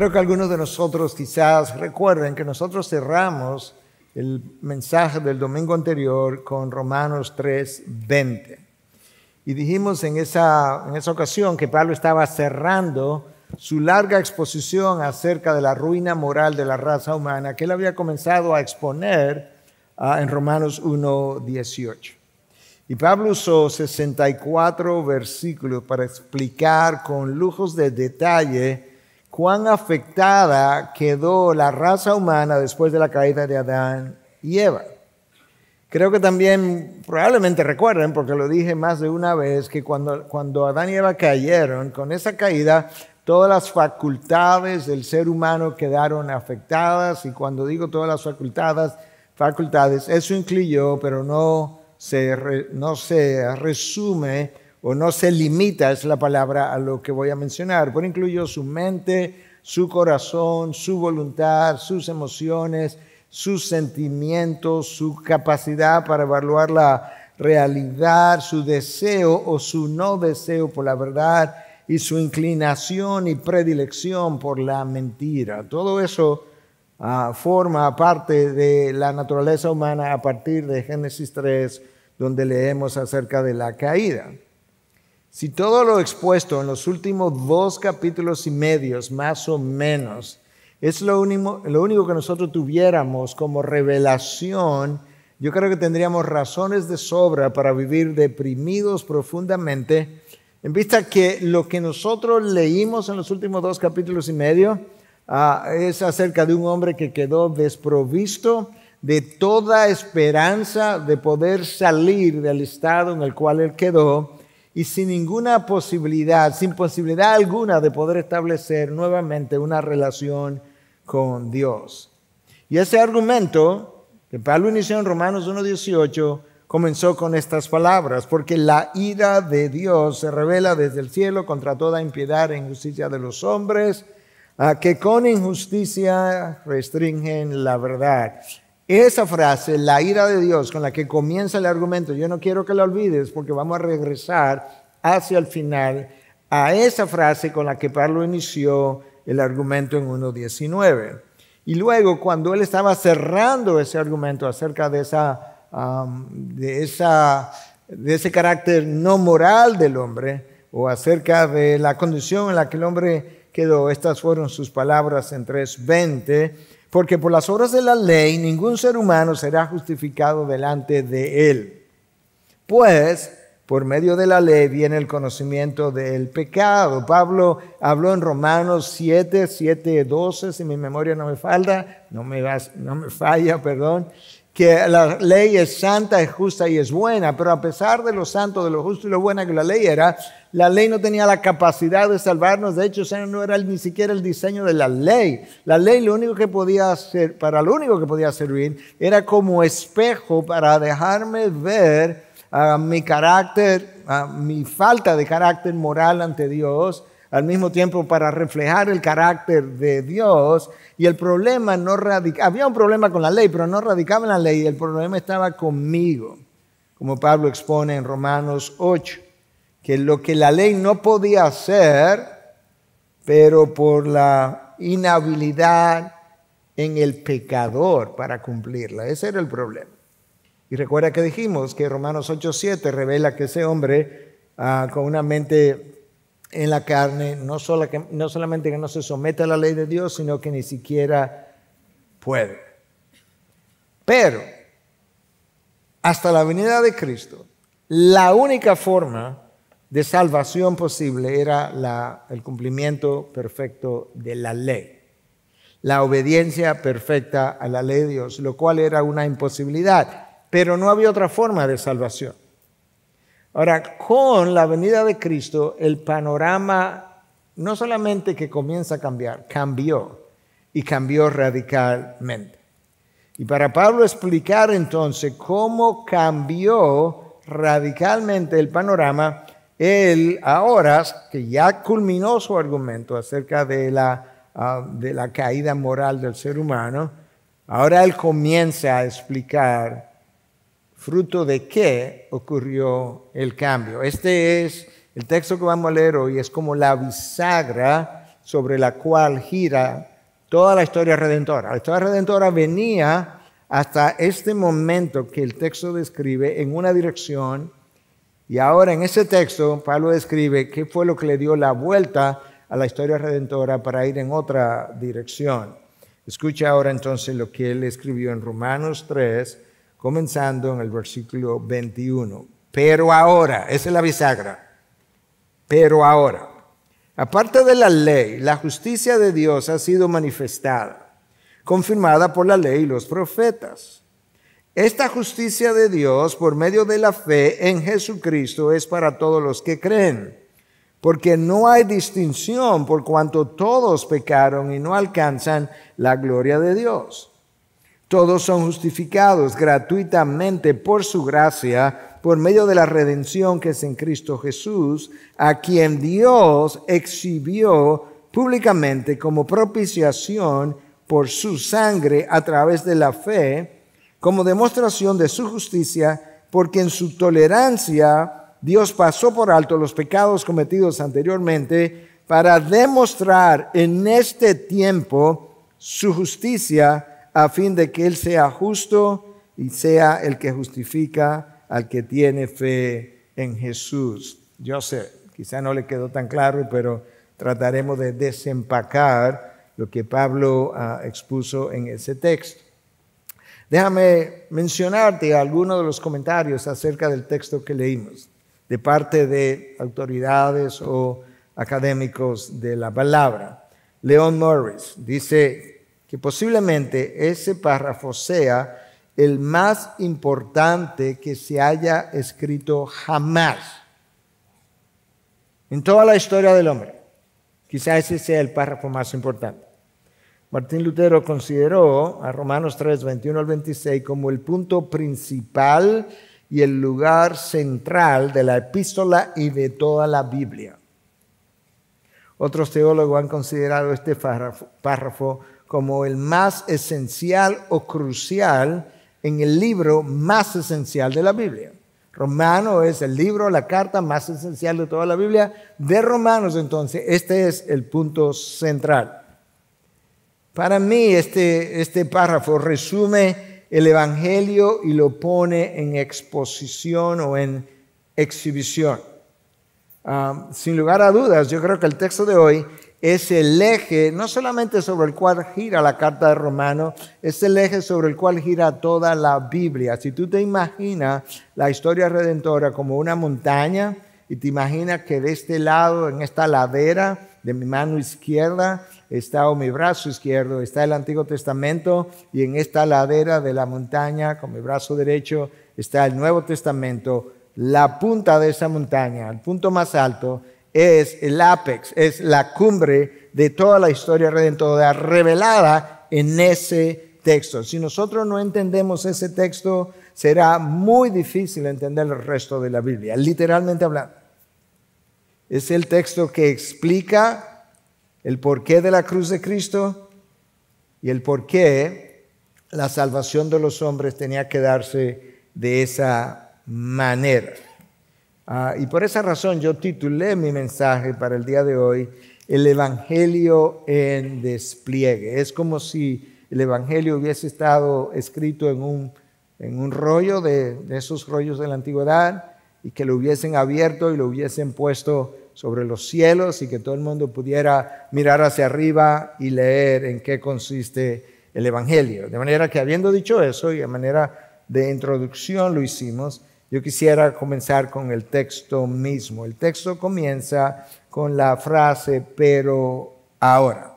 Creo que algunos de nosotros quizás recuerden que nosotros cerramos el mensaje del domingo anterior con Romanos 3:20. Y dijimos en esa ocasión que Pablo estaba cerrando su larga exposición acerca de la ruina moral de la raza humana que él había comenzado a exponer en Romanos 1:18. Y Pablo usó 64 versículos para explicar con lujos de detalle cuán afectada quedó la raza humana después de la caída de Adán y Eva. Creo que también probablemente recuerden, porque lo dije más de una vez, que cuando Adán y Eva cayeron, con esa caída, todas las facultades del ser humano quedaron afectadas. Y cuando digo todas las facultades, eso incluyó, pero no se resume o no se limita, es la palabra, a lo que voy a mencionar, pero incluyó su mente, su corazón, su voluntad, sus emociones, sus sentimientos, su capacidad para evaluar la realidad, su deseo o su no deseo por la verdad y su inclinación y predilección por la mentira. Todo eso forma parte de la naturaleza humana a partir de Génesis 3, donde leemos acerca de la caída. Si todo lo expuesto en los últimos 2 capítulos y medios, más o menos, es lo único que nosotros tuviéramos como revelación, yo creo que tendríamos razones de sobra para vivir deprimidos profundamente, en vista que lo que nosotros leímos en los últimos 2 capítulos y medio es acerca de un hombre que quedó desprovisto de toda esperanza de poder salir del estado en el cual él quedó, y sin ninguna posibilidad, sin posibilidad alguna de poder establecer nuevamente una relación con Dios. Y ese argumento que Pablo inició en Romanos 1:18 comenzó con estas palabras: porque la ira de Dios se revela desde el cielo contra toda impiedad e injusticia de los hombres, que con injusticia restringen la verdad. Esa frase, la ira de Dios, con la que comienza el argumento, yo no quiero que la olvides porque vamos a regresar hacia el final a esa frase con la que Pablo inició el argumento en 1:19. Y luego, cuando él estaba cerrando ese argumento acerca de ese carácter no moral del hombre, o acerca de la condición en la que el hombre quedó, estas fueron sus palabras en 3:20. Porque por las obras de la ley ningún ser humano será justificado delante de él. Pues por medio de la ley viene el conocimiento del pecado. Pablo habló en Romanos 7:12, si mi memoria no me falla, que la ley es santa, es justa y es buena. Pero a pesar de lo santo, de lo justo y lo buena que la ley era, la ley no tenía la capacidad de salvarnos. De hecho, ese no era ni siquiera el diseño de la ley. La ley lo único que podía hacer, para lo único que podía servir, era como espejo para dejarme ver mi carácter, mi falta de carácter moral ante Dios, al mismo tiempo para reflejar el carácter de Dios. Y el problema no radicaba, había un problema con la ley, pero no radicaba en la ley, el problema estaba conmigo, como Pablo expone en Romanos 8, que lo que la ley no podía hacer, pero por la inhabilidad en el pecador para cumplirla. Ese era el problema. Y recuerda que dijimos que Romanos 8:7 revela que ese hombre con una mente en la carne, no solamente que no se somete a la ley de Dios, sino que ni siquiera puede. Pero hasta la venida de Cristo, la única forma de salvación posible era el cumplimiento perfecto de la ley, la obediencia perfecta a la ley de Dios, lo cual era una imposibilidad, pero no había otra forma de salvación. Ahora, con la venida de Cristo, el panorama no solamente que comienza a cambiar, cambió y cambió radicalmente. Y para Pablo explicar entonces cómo cambió radicalmente el panorama, él ahora que ya culminó su argumento acerca de la caída moral del ser humano, ahora él comienza a explicar fruto de qué ocurrió el cambio. Este es el texto que vamos a leer hoy, es como la bisagra sobre la cual gira toda la historia redentora. La historia redentora venía hasta este momento que el texto describe en una dirección, y ahora en ese texto Pablo describe qué fue lo que le dio la vuelta a la historia redentora para ir en otra dirección. Escucha ahora entonces lo que él escribió en Romanos 3, comenzando en el versículo 21. Pero ahora, esa es la bisagra, pero ahora, aparte de la ley, la justicia de Dios ha sido manifestada, confirmada por la ley y los profetas. Esta justicia de Dios por medio de la fe en Jesucristo es para todos los que creen, porque no hay distinción por cuanto todos pecaron y no alcanzan la gloria de Dios. Todos son justificados gratuitamente por su gracia, por medio de la redención que es en Cristo Jesús, a quien Dios exhibió públicamente como propiciación por su sangre a través de la fe, como demostración de su justicia, porque en su tolerancia Dios pasó por alto los pecados cometidos anteriormente para demostrar en este tiempo su justicia, a fin de que Él sea justo y sea el que justifica al que tiene fe en Jesús. Yo sé, quizá no le quedó tan claro, pero trataremos de desempacar lo que Pablo expuso en ese texto. Déjame mencionarte algunos de los comentarios acerca del texto que leímos, de parte de autoridades o académicos de la palabra. Leon Morris dice que posiblemente ese párrafo sea el más importante que se haya escrito jamás en toda la historia del hombre. Quizá ese sea el párrafo más importante. Martín Lutero consideró a Romanos 3, 21 al 26 como el punto principal y el lugar central de la epístola y de toda la Biblia. Otros teólogos han considerado este párrafo como el más esencial o crucial en el libro más esencial de la Biblia. Romano es el libro, la carta más esencial de toda la Biblia. De Romanos, entonces, este es el punto central. Para mí, este párrafo resume el Evangelio y lo pone en exposición o en exhibición. Sin lugar a dudas, yo creo que el texto de hoy es el eje, no solamente sobre el cual gira la carta de Romanos, es el eje sobre el cual gira toda la Biblia. Si tú te imaginas la historia redentora como una montaña y te imaginas que de este lado, en esta ladera de mi mano izquierda, o mi brazo izquierdo, está el Antiguo Testamento, y en esta ladera de la montaña, con mi brazo derecho, está el Nuevo Testamento. La punta de esa montaña, el punto más alto, es el ápex, es la cumbre de toda la historia redentora revelada en ese texto. Si nosotros no entendemos ese texto, será muy difícil entender el resto de la Biblia, literalmente hablando. Es el texto que explica el porqué de la cruz de Cristo y el porqué la salvación de los hombres tenía que darse de esa manera. Y por esa razón yo titulé mi mensaje para el día de hoy, El Evangelio en despliegue. Es como si el Evangelio hubiese estado escrito en un rollo de esos rollos de la antigüedad, y que lo hubiesen abierto y lo hubiesen puesto sobre los cielos, y que todo el mundo pudiera mirar hacia arriba y leer en qué consiste el Evangelio. De manera que, habiendo dicho eso, y a manera de introducción lo hicimos, yo quisiera comenzar con el texto mismo. El texto comienza con la frase, pero ahora.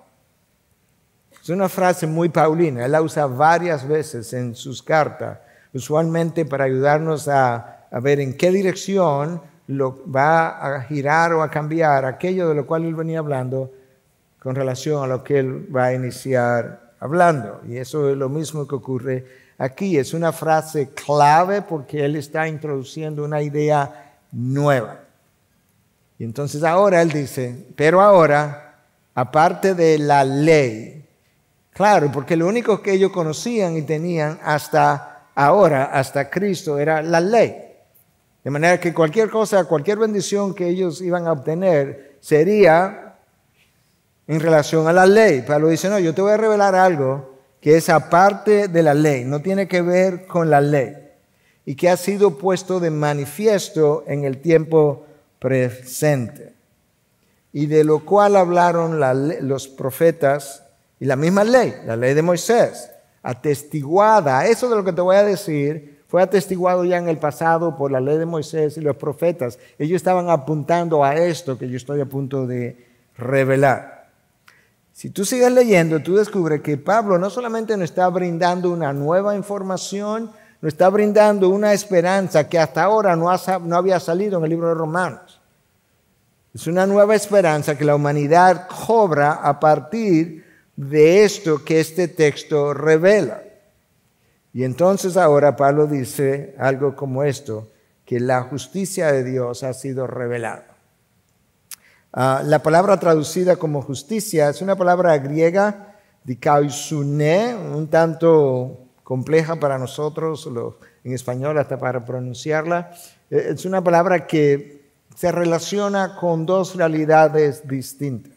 Es una frase muy paulina, él la usa varias veces en sus cartas, usualmente para ayudarnos a ver en qué dirección lo va a girar o a cambiar aquello de lo cual él venía hablando con relación a lo que él va a iniciar hablando. Y eso es lo mismo que ocurre aquí. Es una frase clave porque él está introduciendo una idea nueva. Y entonces ahora él dice, pero ahora, aparte de la ley, claro, porque lo único que ellos conocían y tenían hasta ahora, hasta Cristo, era la ley. De manera que cualquier cosa, cualquier bendición que ellos iban a obtener sería en relación a la ley. Pablo dice, no, yo te voy a revelar algo que es aparte de la ley, no tiene que ver con la ley, y que ha sido puesto de manifiesto en el tiempo presente, y de lo cual hablaron los profetas y la misma ley, la ley de Moisés, atestiguada. Eso de lo que te voy a decir fue atestiguado ya en el pasado por la ley de Moisés y los profetas. Ellos estaban apuntando a esto que yo estoy a punto de revelar. Si tú sigues leyendo, tú descubres que Pablo no solamente nos está brindando una nueva información, nos está brindando una esperanza que hasta ahora no había salido en el libro de Romanos. Es una nueva esperanza que la humanidad cobra a partir de esto que este texto revela. Y entonces ahora Pablo dice algo como esto, que la justicia de Dios ha sido revelada. La palabra traducida como justicia es una palabra griega, dikaiosuné, un tanto compleja para nosotros, en español hasta para pronunciarla. Es una palabra que se relaciona con dos realidades distintas.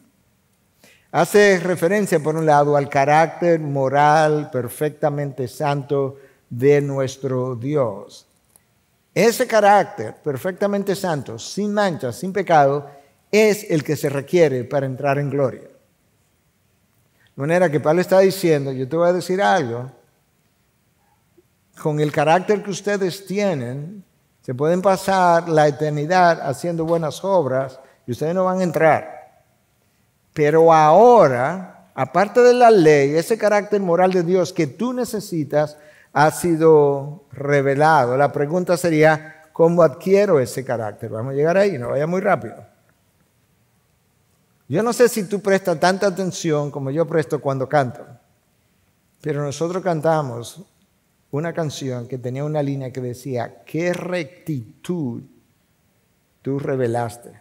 Hace referencia, por un lado, al carácter moral perfectamente santo de nuestro Dios. Ese carácter perfectamente santo, sin mancha, sin pecado, es el que se requiere para entrar en gloria. De manera que Pablo está diciendo, yo te voy a decir algo, con el carácter que ustedes tienen, se pueden pasar la eternidad haciendo buenas obras y ustedes no van a entrar. Pero ahora, aparte de la ley, ese carácter moral de Dios que tú necesitas ha sido revelado. La pregunta sería, ¿cómo adquiero ese carácter? Vamos a llegar ahí, no vaya muy rápido. Yo no sé si tú prestas tanta atención como yo presto cuando canto, pero nosotros cantamos una canción que tenía una línea que decía, ¿qué rectitud tú revelaste?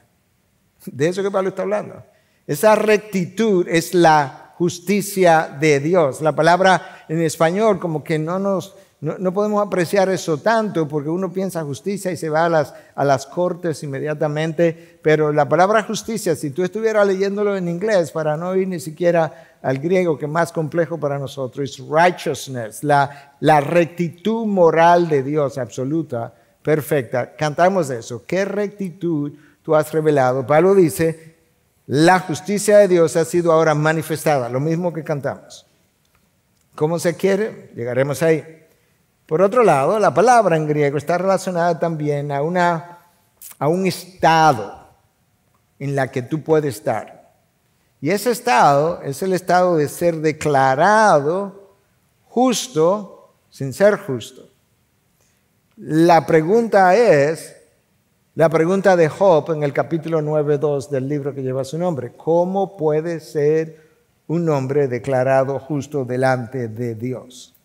De eso que Pablo está hablando. Esa rectitud es la justicia de Dios. La palabra en español como que no podemos apreciar eso tanto porque uno piensa justicia y se va a las cortes inmediatamente, pero la palabra justicia, si tú estuvieras leyéndolo en inglés para no ir ni siquiera al griego, que es más complejo para nosotros, es righteousness, la rectitud moral de Dios absoluta, perfecta. Cantamos eso. ¿Qué rectitud tú has revelado? Pablo dice, la justicia de Dios ha sido ahora manifestada, lo mismo que cantamos. ¿Cómo se quiere? Llegaremos ahí. Por otro lado, la palabra en griego está relacionada también a un estado en la que tú puedes estar. Y ese estado es el estado de ser declarado justo sin ser justo. La pregunta es, la pregunta de Job en el capítulo 9:2 del libro que lleva su nombre. ¿Cómo puede ser un hombre declarado justo delante de Dios?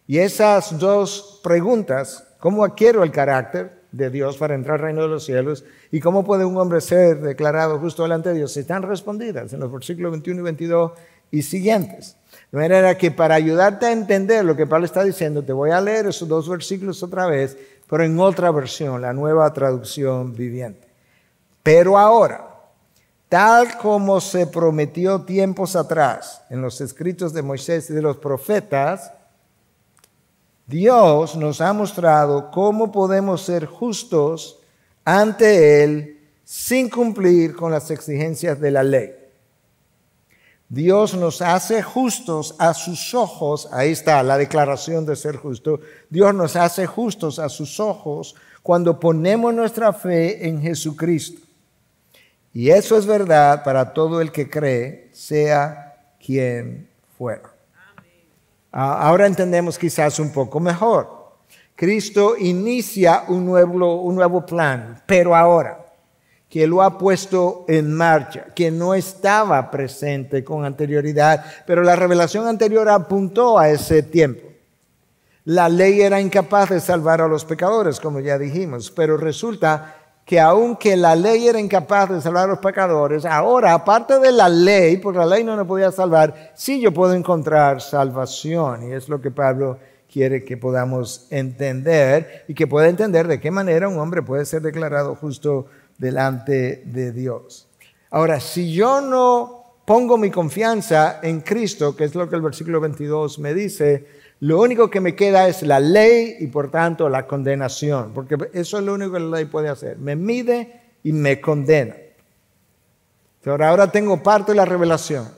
Y esas dos preguntas, ¿cómo adquiero el carácter de Dios para entrar al reino de los cielos? ¿Y cómo puede un hombre ser declarado justo delante de Dios? Están respondidas en los versículos 21 y 22 y siguientes. De manera que para ayudarte a entender lo que Pablo está diciendo, te voy a leer esos dos versículos otra vez, pero en otra versión, la Nueva Traducción Viviente. Pero ahora, tal como se prometió tiempos atrás en los escritos de Moisés y de los profetas, Dios nos ha mostrado cómo podemos ser justos ante Él sin cumplir con las exigencias de la ley. Dios nos hace justos a sus ojos, ahí está la declaración de ser justo. Dios nos hace justos a sus ojos cuando ponemos nuestra fe en Jesucristo. Y eso es verdad para todo el que cree, sea quien fuera. Ahora entendemos quizás un poco mejor. Cristo inicia un nuevo plan, pero ahora que lo ha puesto en marcha, que no estaba presente con anterioridad, pero la revelación anterior apuntó a ese tiempo. La ley era incapaz de salvar a los pecadores, como ya dijimos, pero resulta que aunque la ley era incapaz de salvar a los pecadores, ahora, aparte de la ley, porque la ley no nos podía salvar, sí yo puedo encontrar salvación. Y es lo que Pablo quiere que podamos entender y que pueda entender de qué manera un hombre puede ser declarado justo delante de Dios. Ahora, si yo no pongo mi confianza en Cristo, que es lo que el versículo 22 me dice, lo único que me queda es la ley y por tanto la condenación, porque eso es lo único que la ley puede hacer. Me mide y me condena. Pero ahora tengo parte de la revelación.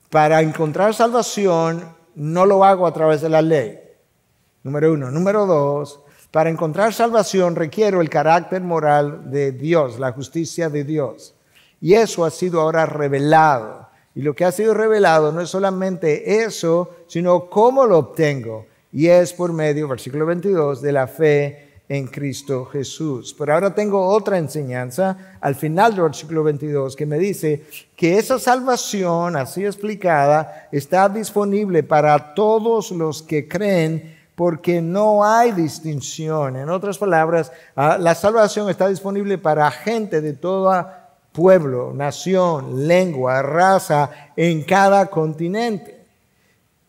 Para encontrar salvación no lo hago a través de la ley. Número 1. Número 2, para encontrar salvación requiero el carácter moral de Dios, la justicia de Dios. Y eso ha sido ahora revelado. Y lo que ha sido revelado no es solamente eso, sino cómo lo obtengo. Y es por medio, versículo 22, de la fe en Cristo Jesús. Pero ahora tengo otra enseñanza al final del versículo 22 que me dice que esa salvación, así explicada, está disponible para todos los que creen porque no hay distinción. En otras palabras, la salvación está disponible para gente de todo pueblo, nación, lengua, raza, en cada continente.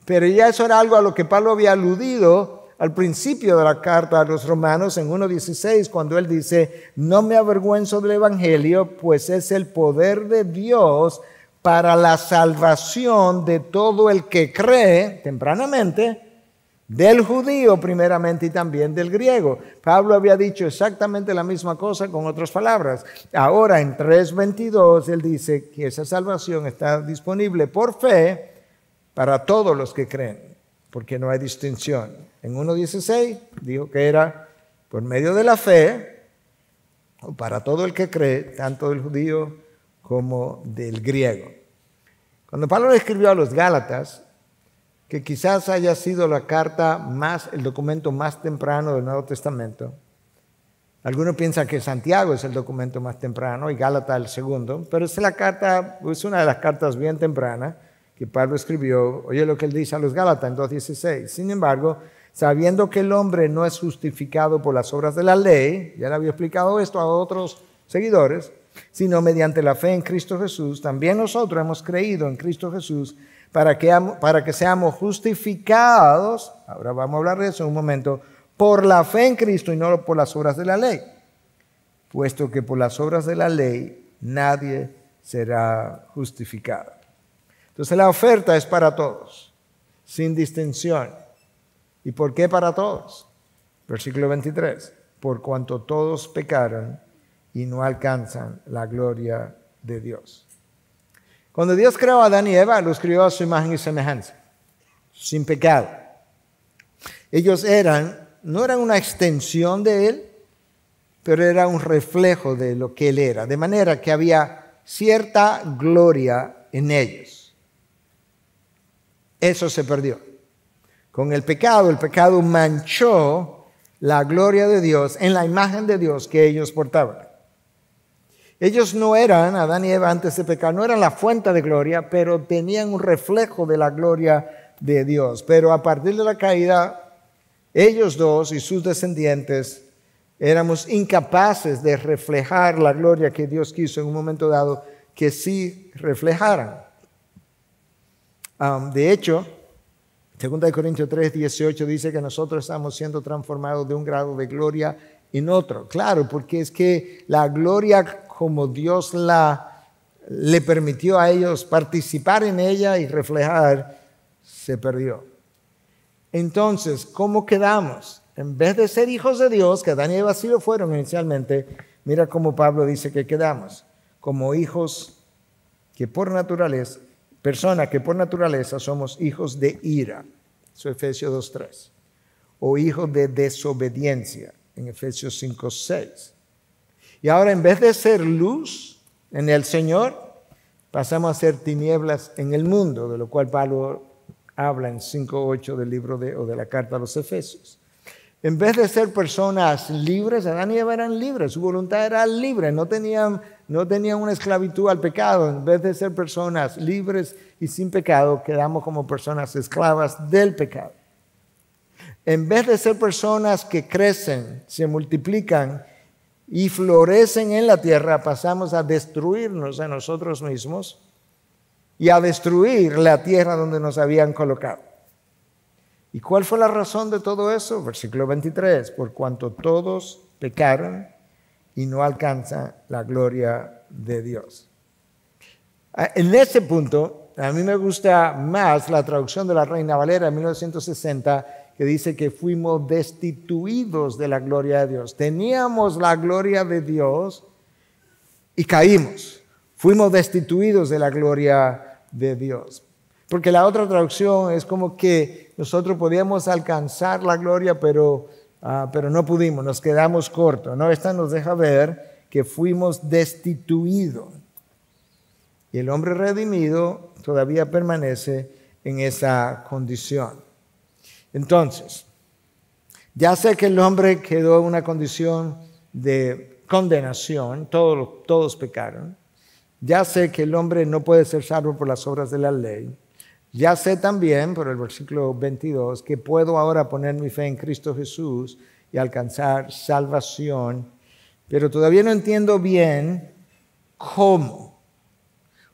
Pero ya eso era algo a lo que Pablo había aludido al principio de la carta a los romanos en 1:16, cuando él dice, no me avergüenzo del evangelio, pues es el poder de Dios para la salvación de todo el que cree tempranamente, del judío primeramente y también del griego. Pablo había dicho exactamente la misma cosa con otras palabras. Ahora en 3:22 él dice que esa salvación está disponible por fe para todos los que creen, porque no hay distinción. En 1:16 dijo que era por medio de la fe, o para todo el que cree, tanto del judío como del griego. Cuando Pablo le escribió a los Gálatas, que quizás haya sido la carta el documento más temprano del Nuevo Testamento, algunos piensan que Santiago es el documento más temprano y Gálatas el segundo, pero es una de las cartas bien tempranas que Pablo escribió. Oye lo que él dice a los Gálatas en 2:16. Sin embargo, sabiendo que el hombre no es justificado por las obras de la ley, ya le había explicado esto a otros seguidores, sino mediante la fe en Cristo Jesús, también nosotros hemos creído en Cristo Jesús para que seamos justificados, ahora vamos a hablar de eso en un momento, por la fe en Cristo y no por las obras de la ley, puesto que por las obras de la ley nadie será justificado. Entonces la oferta es para todos, sin distinción. ¿Y por qué para todos? Versículo 23. Por cuanto todos pecaron y no alcanzan la gloria de Dios. Cuando Dios creó a Adán y Eva, los creó a su imagen y semejanza, sin pecado. Ellos no eran una extensión de Él, pero era un reflejo de lo que Él era. De manera que había cierta gloria en ellos. Eso se perdió. Con el pecado manchó la gloria de Dios en la imagen de Dios que ellos portaban. Ellos no eran, Adán y Eva antes de pecar, no eran la fuente de gloria, pero tenían un reflejo de la gloria de Dios. Pero a partir de la caída, ellos dos y sus descendientes éramos incapaces de reflejar la gloria que Dios quiso en un momento dado que sí reflejaran. De hecho, 2 Corintios 3:18 dice que nosotros estamos siendo transformados de un grado de gloria en otro. Claro, porque es que la gloria como Dios le permitió a ellos participar en ella y reflejar, se perdió. Entonces, ¿cómo quedamos? En vez de ser hijos de Dios, que Adán y Eva sí lo fueron inicialmente, mira cómo Pablo dice que quedamos. Como hijos que por naturaleza, personas que por naturaleza somos hijos de ira. Eso es Efesios 2:3. O hijos de desobediencia en Efesios 5:6. Y ahora en vez de ser luz en el Señor, pasamos a ser tinieblas en el mundo, de lo cual Pablo habla en 5:8 del libro de la carta a los Efesios. En vez de ser personas libres, Adán y Eva eran libres, su voluntad era libre, no tenían una esclavitud al pecado. En vez de ser personas libres y sin pecado, quedamos como personas esclavas del pecado. En vez de ser personas que crecen, se multiplican y florecen en la tierra, pasamos a destruirnos a nosotros mismos y a destruir la tierra donde nos habían colocado. ¿Y cuál fue la razón de todo eso? Versículo 23, por cuanto todos pecaron y no alcanzan la gloria de Dios. En ese punto, a mí me gusta más la traducción de la Reina Valera de 1960, que dice que fuimos destituidos de la gloria de Dios. Teníamos la gloria de Dios y caímos. Fuimos destituidos de la gloria de Dios. Porque la otra traducción es como que nosotros podíamos alcanzar la gloria, pero no pudimos, nos quedamos cortos, ¿no? Esta nos deja ver que fuimos destituidos. Y el hombre redimido todavía permanece en esa condición. Entonces, ya sé que el hombre quedó en una condición de condenación, todos pecaron. Ya sé que el hombre no puede ser salvo por las obras de la ley. Ya sé también, por el versículo 22, que puedo ahora poner mi fe en Cristo Jesús y alcanzar salvación, pero todavía no entiendo bien cómo.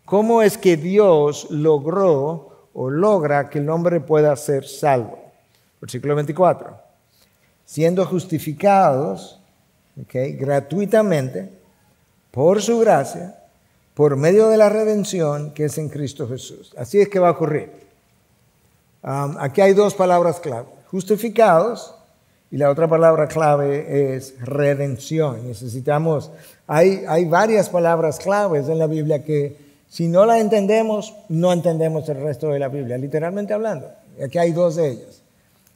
¿Cómo es que Dios logró o logra que el hombre pueda ser salvo? Versículo 24. Siendo justificados, gratuitamente, por su gracia, por medio de la redención que es en Cristo Jesús. Así es que va a ocurrir. Aquí hay dos palabras clave. Justificados, y la otra palabra clave es redención. Hay varias palabras claves en la Biblia que si no la entendemos, no entendemos el resto de la Biblia, literalmente hablando. Aquí hay dos de ellas.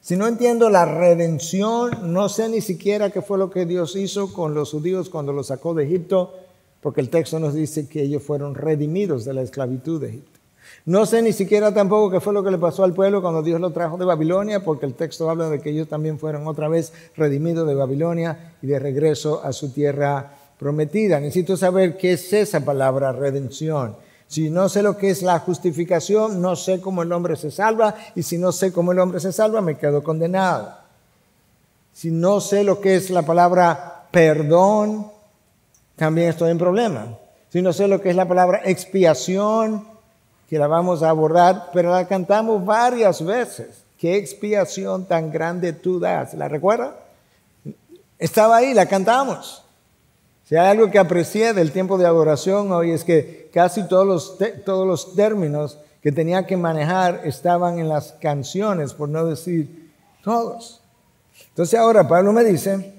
Si no entiendo la redención, no sé ni siquiera qué fue lo que Dios hizo con los judíos cuando los sacó de Egipto, porque el texto nos dice que ellos fueron redimidos de la esclavitud de Egipto. No sé ni siquiera tampoco qué fue lo que le pasó al pueblo cuando Dios lo trajo de Babilonia, porque el texto habla de que ellos también fueron otra vez redimidos de Babilonia y de regreso a su tierra prometida. Necesito saber qué es esa palabra redención. Si no sé lo que es la justificación, no sé cómo el hombre se salva, y si no sé cómo el hombre se salva, me quedo condenado. Si no sé lo que es la palabra perdón, también estoy en problema. Si no sé lo que es la palabra expiación, que la vamos a abordar, pero la cantamos varias veces. ¿Qué expiación tan grande tú das? ¿La recuerda? Estaba ahí, la cantamos. Si hay algo que aprecié del tiempo de adoración hoy es que casi todos los términos que tenía que manejar estaban en las canciones, por no decir todos. Entonces ahora Pablo me dice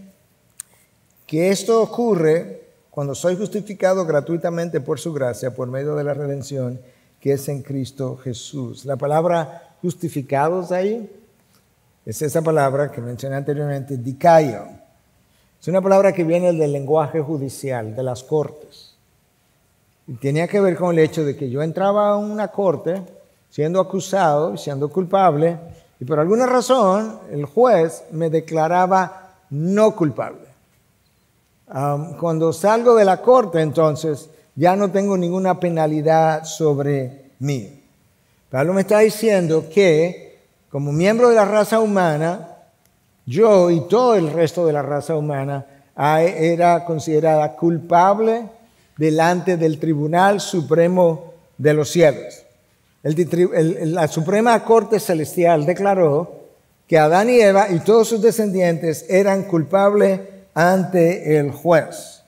que esto ocurre cuando soy justificado gratuitamente por su gracia, por medio de la redención que es en Cristo Jesús. La palabra justificados ahí es esa palabra que mencioné anteriormente, dikaio. Es una palabra que viene del lenguaje judicial, de las cortes. Y tenía que ver con el hecho de que yo entraba a una corte siendo acusado y siendo culpable, y por alguna razón el juez me declaraba no culpable. Cuando salgo de la corte, entonces, ya no tengo ninguna penalidad sobre mí. Pablo me está diciendo que, como miembro de la raza humana, yo y todo el resto de la raza humana era considerada culpable delante del Tribunal Supremo de los cielos. La Suprema Corte Celestial declaró que Adán y Eva y todos sus descendientes eran culpables ante el juez.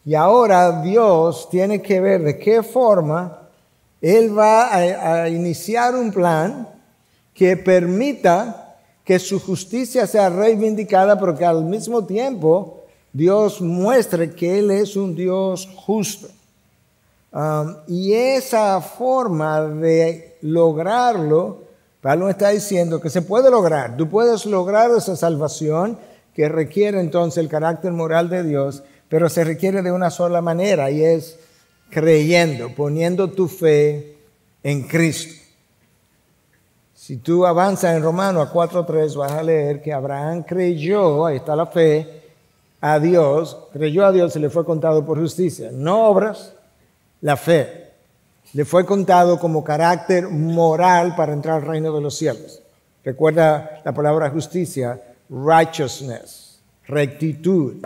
Y ahora Dios tiene que ver de qué forma Él va a iniciar un plan que permita que su justicia sea reivindicada, pero que al mismo tiempo Dios muestre que Él es un Dios justo. Y esa forma de lograrlo, Pablo está diciendo que se puede lograr. Tú puedes lograr esa salvación que requiere entonces el carácter moral de Dios, pero se requiere de una sola manera, y es creyendo, poniendo tu fe en Cristo. Si tú avanzas en Romanos 4:3, vas a leer que Abraham creyó, ahí está la fe, a Dios, creyó a Dios y le fue contado por justicia. No obras, la fe. Le fue contado como carácter moral para entrar al reino de los cielos. Recuerda la palabra justicia, righteousness, rectitud.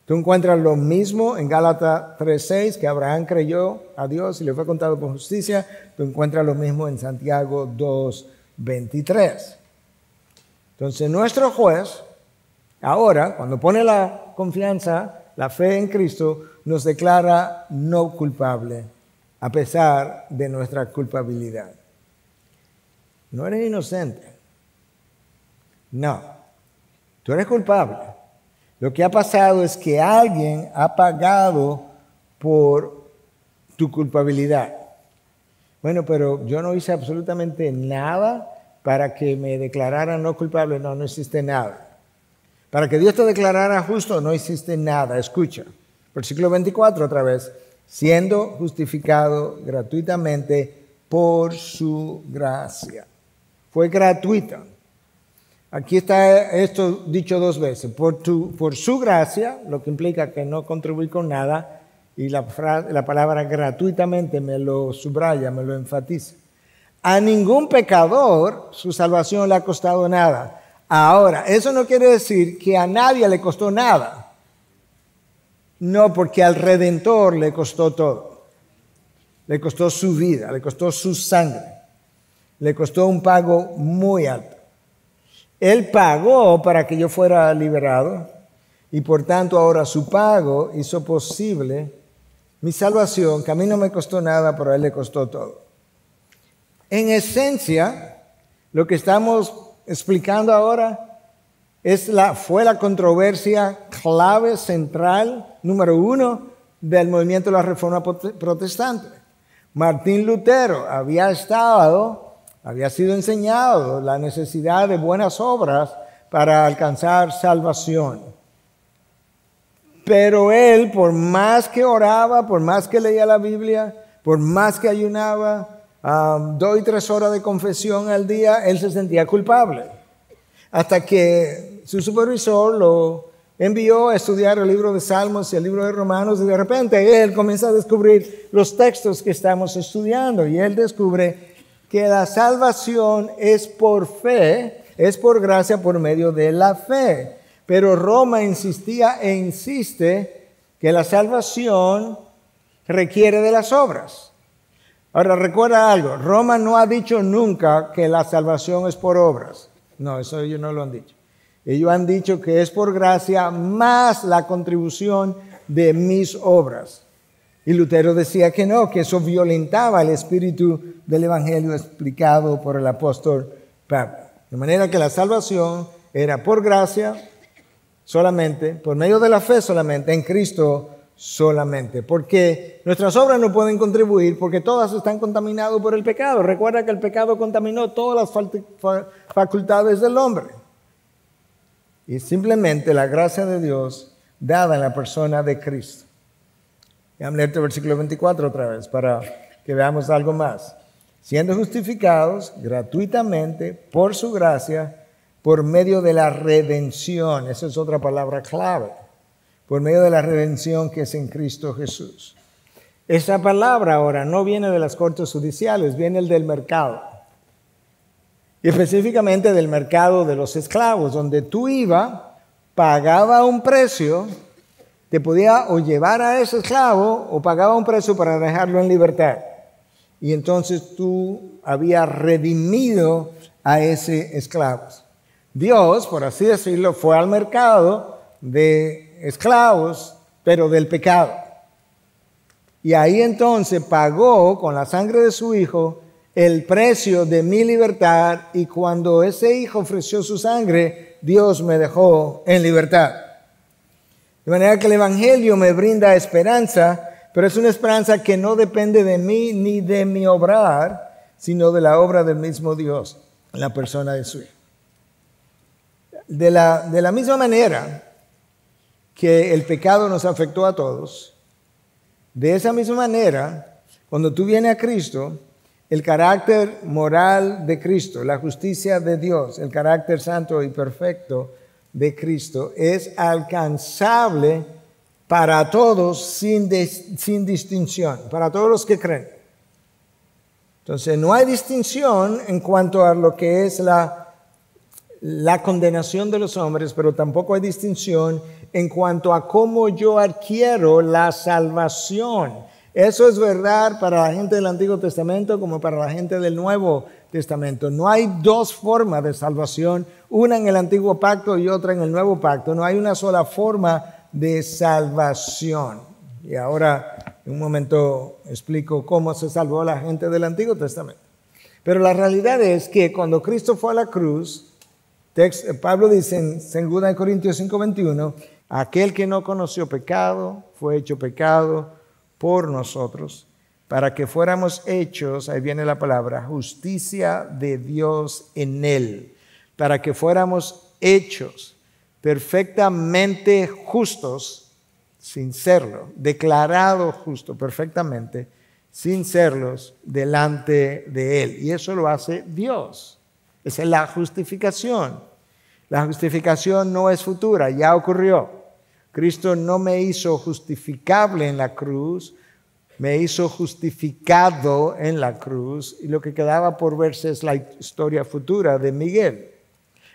Tú encuentras lo mismo en Gálatas 3:6, que Abraham creyó a Dios y le fue contado por justicia. Tú encuentras lo mismo en Santiago 2:23. Entonces nuestro juez, ahora, cuando pone la confianza, la fe en Cristo, nos declara no culpable a pesar de nuestra culpabilidad. No eres inocente. No, tú eres culpable. Lo que ha pasado es que alguien ha pagado por tu culpabilidad. Bueno, pero yo no hice absolutamente nada para que me declararan no culpable. No, no hiciste nada. Para que Dios te declarara justo, no hiciste nada. Escucha, versículo 24 otra vez. Siendo justificado gratuitamente por su gracia. Fue gratuita. Aquí está esto dicho dos veces. Por su gracia, lo que implica que no contribuí con nada. Y la palabra gratuitamente me lo subraya, me lo enfatiza. A ningún pecador su salvación le ha costado nada. Ahora, eso no quiere decir que a nadie le costó nada. No, porque al Redentor le costó todo. Le costó su vida, le costó su sangre. Le costó un pago muy alto. Él pagó para que yo fuera liberado y por tanto ahora su pago hizo posible mi salvación, que a mí no me costó nada, pero a él le costó todo. En esencia, lo que estamos explicando ahora fue la controversia clave central, número 1, del movimiento de la Reforma Protestante. Martín Lutero había sido enseñado la necesidad de buenas obras para alcanzar salvación. Pero él, por más que oraba, por más que leía la Biblia, por más que ayunaba, 2 y 3 horas de confesión al día, él se sentía culpable. Hasta que su supervisor lo envió a estudiar el libro de Salmos y el libro de Romanos, y de repente él comienza a descubrir los textos que estamos estudiando, y él descubre que la salvación es por fe, es por gracia por medio de la fe. Pero Roma insistía e insiste que la salvación requiere de las obras. Ahora, recuerda algo, Roma no ha dicho nunca que la salvación es por obras. No, eso ellos no lo han dicho. Ellos han dicho que es por gracia más la contribución de mis obras. Y Lutero decía que no, que eso violentaba el espíritu del evangelio explicado por el apóstol Pablo. De manera que la salvación era por gracia solamente, por medio de la fe solamente, en Cristo solamente. Porque nuestras obras no pueden contribuir porque todas están contaminadas por el pecado. Recuerda que el pecado contaminó todas las facultades del hombre. Y simplemente la gracia de Dios dada en la persona de Cristo. Déjame leerte el versículo 24 otra vez para que veamos algo más. Siendo justificados gratuitamente por su gracia, por medio de la redención. Esa es otra palabra clave. Por medio de la redención que es en Cristo Jesús. Esa palabra ahora no viene de las cortes judiciales, viene del mercado. Y específicamente del mercado de los esclavos, donde tú ibas, pagaba un precio, te podía o llevar a ese esclavo o pagaba un precio para dejarlo en libertad. Y entonces tú habías redimido a ese esclavo. Dios, por así decirlo, fue al mercado de esclavos, pero del pecado. Y ahí entonces pagó con la sangre de su hijo el precio de mi libertad, y cuando ese hijo ofreció su sangre, Dios me dejó en libertad. De manera que el evangelio me brinda esperanza, pero es una esperanza que no depende de mí ni de mi obrar, sino de la obra del mismo Dios, en la persona de su hijo. De la misma manera que el pecado nos afectó a todos, de esa misma manera, cuando tú vienes a Cristo, el carácter moral de Cristo, la justicia de Dios, el carácter santo y perfecto de Cristo es alcanzable para todos sin distinción, para todos los que creen. Entonces no hay distinción en cuanto a lo que es la condenación de los hombres, pero tampoco hay distinción en cuanto a cómo yo adquiero la salvación. Eso es verdad para la gente del Antiguo Testamento como para la gente del Nuevo Testamento. No hay dos formas de salvación, una en el Antiguo Pacto y otra en el Nuevo Pacto. No hay una sola forma de salvación. Y ahora En un momento explico cómo se salvó la gente del Antiguo Testamento. Pero la realidad es que cuando Cristo fue a la cruz, Pablo dice en 2 Corintios 5:21, aquel que no conoció pecado fue hecho pecado por nosotros, para que fuéramos hechos, ahí viene la palabra, justicia de Dios en él, para que fuéramos hechos perfectamente justos, sin serlo, declarado justo perfectamente, sin serlos delante de él. Y eso lo hace Dios. Esa es la justificación. La justificación no es futura, ya ocurrió. Cristo no me hizo justificable en la cruz, me hizo justificado en la cruz, y lo que quedaba por verse es la historia futura de Miguel.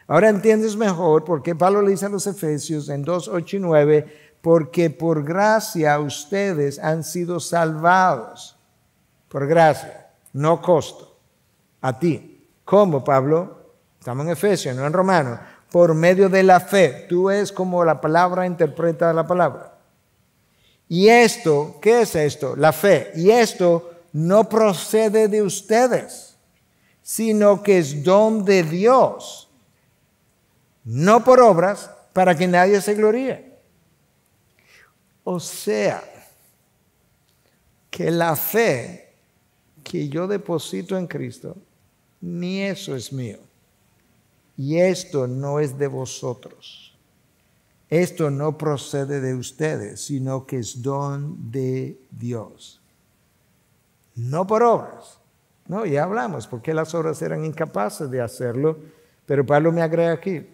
Ahora entiendes mejor por qué Pablo le dice a los Efesios en 2, 8 y 9, porque por gracia ustedes han sido salvados. Por gracia, no costo. A ti. ¿Cómo, Pablo? Estamos en Efesios, no en Romanos. Por medio de la fe. Tú ves como la palabra interpreta la palabra. Y esto, ¿qué es esto? La fe. Y esto no procede de ustedes, sino que es don de Dios. No por obras, para que nadie se gloríe. O sea, que la fe que yo deposito en Cristo, ni eso es mío. Y esto no es de vosotros. Esto no procede de ustedes, sino que es don de Dios. No por obras. No, ya hablamos, porque las obras eran incapaces de hacerlo, pero Pablo me agrega aquí.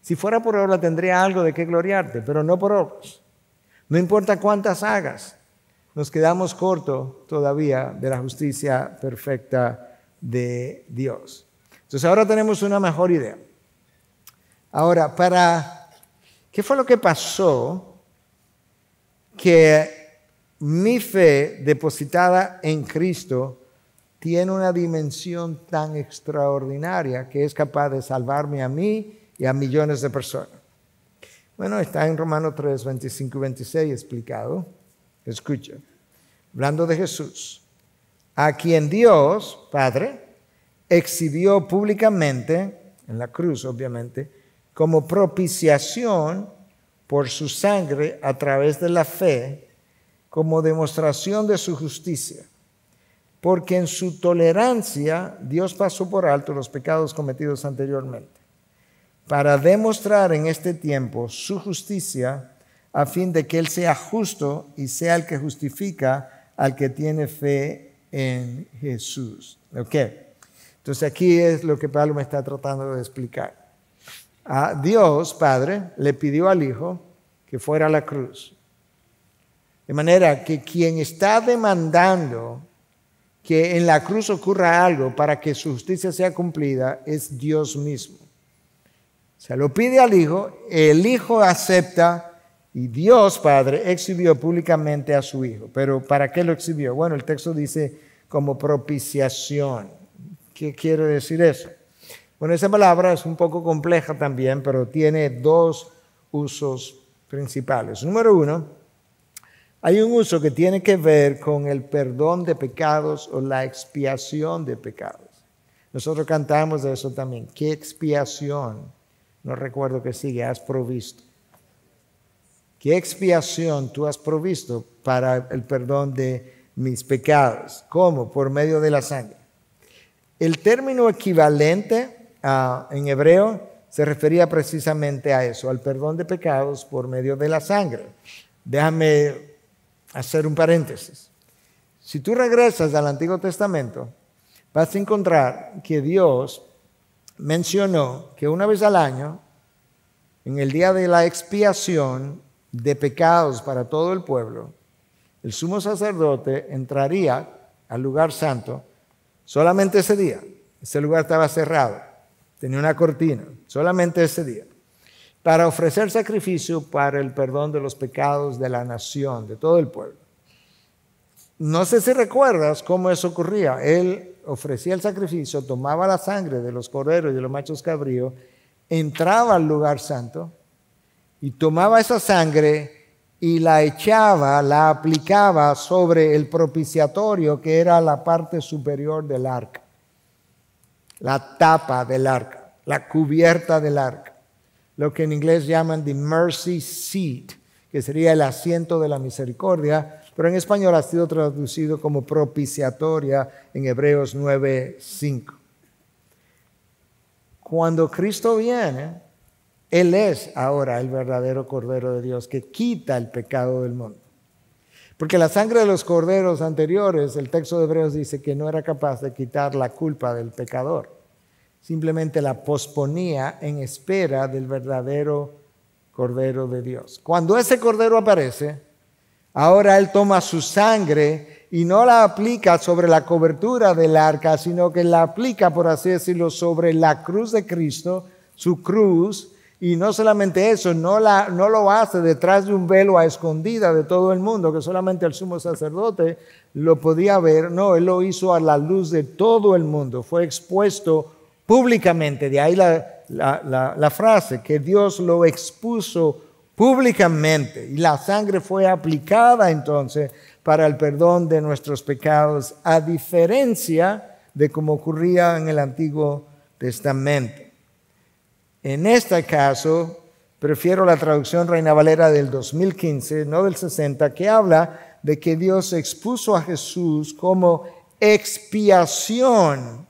Si fuera por obra tendría algo de qué gloriarte, pero no por obras. No importa cuántas hagas, nos quedamos cortos todavía de la justicia perfecta de Dios. Entonces ahora tenemos una mejor idea. Ahora, ¿qué fue lo que pasó que mi fe depositada en Cristo tiene una dimensión tan extraordinaria que es capaz de salvarme a mí y a millones de personas? Bueno, está en Romanos 3, 25 y 26 explicado. Escucha, hablando de Jesús, a quien Dios, Padre, exhibió públicamente, en la cruz obviamente, como propiciación por su sangre a través de la fe, como demostración de su justicia. Porque en su tolerancia Dios pasó por alto los pecados cometidos anteriormente, para demostrar en este tiempo su justicia, a fin de que Él sea justo y sea el que justifica al que tiene fe en Jesús. ¿Ok? Entonces aquí es lo que Pablo me está tratando de explicar. A Dios, Padre, le pidió al Hijo que fuera a la cruz. De manera que quien está demandando que en la cruz ocurra algo para que su justicia sea cumplida es Dios mismo. Se lo pide al Hijo, el Hijo acepta y Dios Padre exhibió públicamente a su Hijo. Pero ¿para qué lo exhibió? Bueno, el texto dice como propiciación. ¿Qué quiere decir eso? Bueno, esa palabra es un poco compleja también, pero tiene dos usos principales. Número uno, hay un uso que tiene que ver con el perdón de pecados o la expiación de pecados. Nosotros cantamos de eso también. ¿Qué expiación? No recuerdo qué sigue, has provisto. ¿Qué expiación tú has provisto para el perdón de mis pecados? ¿Cómo? Por medio de la sangre. El término equivalente en hebreo se refería precisamente a eso, al perdón de pecados por medio de la sangre. Déjame hacer un paréntesis. Si tú regresas al Antiguo Testamento, vas a encontrar que Dios mencionó que una vez al año, en el día de la expiación de pecados para todo el pueblo, el sumo sacerdote entraría al lugar santo solamente ese día. Ese lugar estaba cerrado, tenía una cortina, solamente ese día, para ofrecer sacrificio para el perdón de los pecados de la nación, de todo el pueblo. No sé si recuerdas cómo eso ocurría. Él ofrecía el sacrificio, tomaba la sangre de los corderos y de los machos cabríos, entraba al lugar santo y tomaba esa sangre y la echaba, la aplicaba sobre el propiciatorio, que era la parte superior del arca, la tapa del arca, la cubierta del arca, lo que en inglés llaman the mercy seat, que sería el asiento de la misericordia, pero en español ha sido traducido como propiciatoria en Hebreos 9:5. Cuando Cristo viene, Él es ahora el verdadero Cordero de Dios que quita el pecado del mundo. Porque la sangre de los corderos anteriores, el texto de Hebreos dice que no era capaz de quitar la culpa del pecador. Simplemente la posponía en espera del verdadero Cordero de Dios. Cuando ese Cordero aparece, ahora Él toma su sangre y no la aplica sobre la cobertura del arca, sino que la aplica, por así decirlo, sobre la cruz de Cristo, su cruz. Y no solamente eso, no lo hace detrás de un velo a escondida de todo el mundo, que solamente el sumo sacerdote lo podía ver. No, Él lo hizo a la luz de todo el mundo. Fue expuesto públicamente. De ahí la frase, que Dios lo expuso públicamente. Y la sangre fue aplicada entonces para el perdón de nuestros pecados, a diferencia de como ocurría en el Antiguo Testamento. En este caso, prefiero la traducción Reina Valera del 2015, no del 60, que habla de que Dios expuso a Jesús como expiación